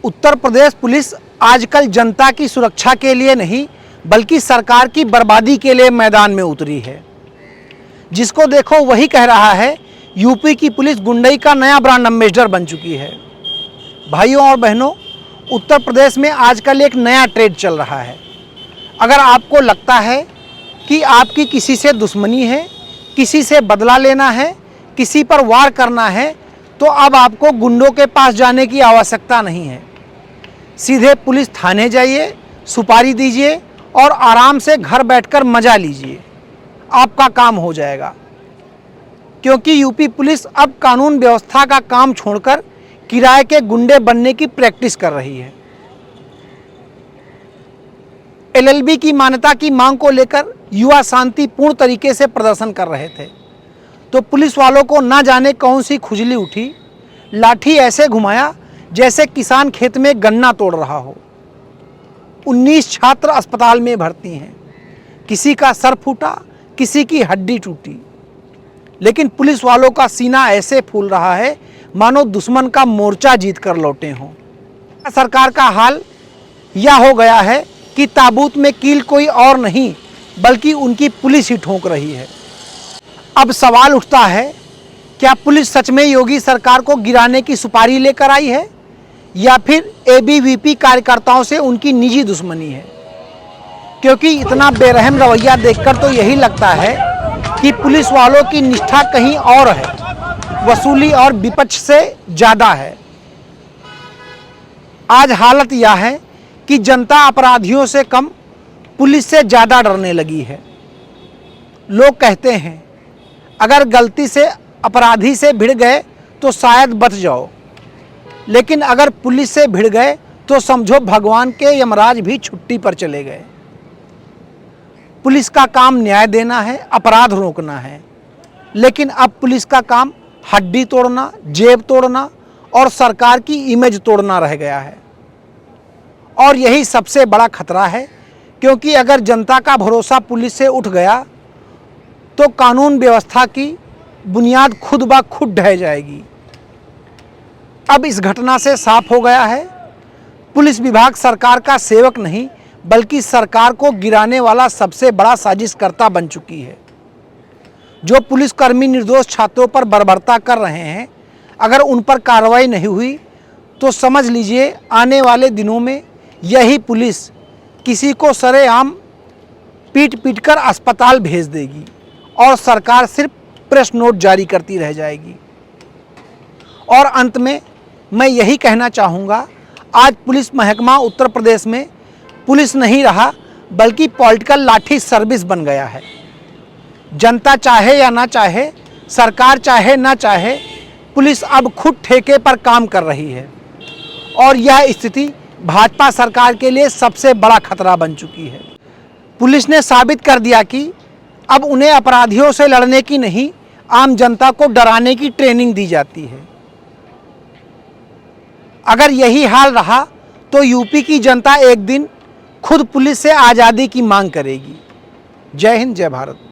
Uttar Pradesh police आजकल जनता की सुरक्षा के लिए नहीं बल्कि सरकार की बर्बादी के लिए मैदान में उतरी है। जिसको देखो वही कह रहा है यूपी की पुलिस गुंडई का नया ब्रांड एम्बेसडर बन चुकी है। भाइयों और बहनों, उत्तर प्रदेश में आजकल एक नया ट्रेंड चल रहा है। अगर आपको लगता है कि आपकी किसी से दुश्मनी है, किसी से बदला लेना है, किसी पर वार करना है, तो अब आपको गुंडों के पास जाने की आवश्यकता नहीं है। सीधे पुलिस थाने जाइए, सुपारी दीजिए और आराम से घर बैठकर मजा लीजिए, आपका काम हो जाएगा। क्योंकि यूपी पुलिस अब कानून व्यवस्था का काम छोड़कर किराए के गुंडे बनने की प्रैक्टिस कर रही है। एलएलबी की मान्यता की मांग को लेकर युवा शांतिपूर्ण तरीके से प्रदर्शन कर रहे थे, तो पुलिस वालों को ना जाने कौन सी खुजली उठी, लाठी ऐसे घुमाया जैसे किसान खेत में गन्ना तोड़ रहा हो। 19 छात्र अस्पताल में भर्ती हैं, किसी का सर फूटा, किसी की हड्डी टूटी, लेकिन पुलिस वालों का सीना ऐसे फूल रहा है मानो दुश्मन का मोर्चा जीत कर लौटे हों। सरकार का हाल यह हो गया है कि ताबूत में कील कोई और नहीं बल्कि उनकी पुलिस ही ठोंक रही है। अब सवाल उठता है, क्या पुलिस सच में योगी सरकार को गिराने की सुपारी लेकर आई है या फिर एबीवीपी कार्यकर्ताओं से उनकी निजी दुश्मनी है? क्योंकि इतना बेरहम रवैया देखकर तो यही लगता है कि पुलिस वालों की निष्ठा कहीं और है, वसूली और विपक्ष से ज़्यादा है। आज हालत यह है कि जनता अपराधियों से कम पुलिस से ज़्यादा डरने लगी है। लोग कहते हैं अगर गलती से अपराधी से भिड़ गए तो शायद बच जाओ, लेकिन अगर पुलिस से भिड़ गए तो समझो भगवान के यमराज भी छुट्टी पर चले गए। पुलिस का काम न्याय देना है, अपराध रोकना है, लेकिन अब पुलिस का काम हड्डी तोड़ना, जेब तोड़ना और सरकार की इमेज तोड़ना रह गया है। और यही सबसे बड़ा खतरा है, क्योंकि अगर जनता का भरोसा पुलिस से उठ गया तो कानून व्यवस्था की बुनियाद खुद ब खुद ढह जाएगी। अब इस घटना से साफ हो गया है, पुलिस विभाग सरकार का सेवक नहीं बल्कि सरकार को गिराने वाला सबसे बड़ा साजिशकर्ता बन चुकी है। जो पुलिसकर्मी निर्दोष छात्रों पर बर्बरता कर रहे हैं, अगर उन पर कार्रवाई नहीं हुई तो समझ लीजिए आने वाले दिनों में यही पुलिस किसी को सरेआम पीट पीट कर अस्पताल भेज देगी और सरकार सिर्फ प्रेस नोट जारी करती रह जाएगी। और अंत में मैं यही कहना चाहूँगा, आज पुलिस महकमा उत्तर प्रदेश में पुलिस नहीं रहा बल्कि पॉलिटिकल लाठी सर्विस बन गया है। जनता चाहे या ना चाहे, सरकार चाहे ना चाहे, पुलिस अब खुद ठेके पर काम कर रही है और यह स्थिति भाजपा सरकार के लिए सबसे बड़ा खतरा बन चुकी है। पुलिस ने साबित कर दिया कि अब उन्हें अपराधियों से लड़ने की नहीं, आम जनता को डराने की ट्रेनिंग दी जाती है। अगर यही हाल रहा तो यूपी की जनता एक दिन खुद पुलिस से आज़ादी की मांग करेगी। जय हिंद, जय भारत।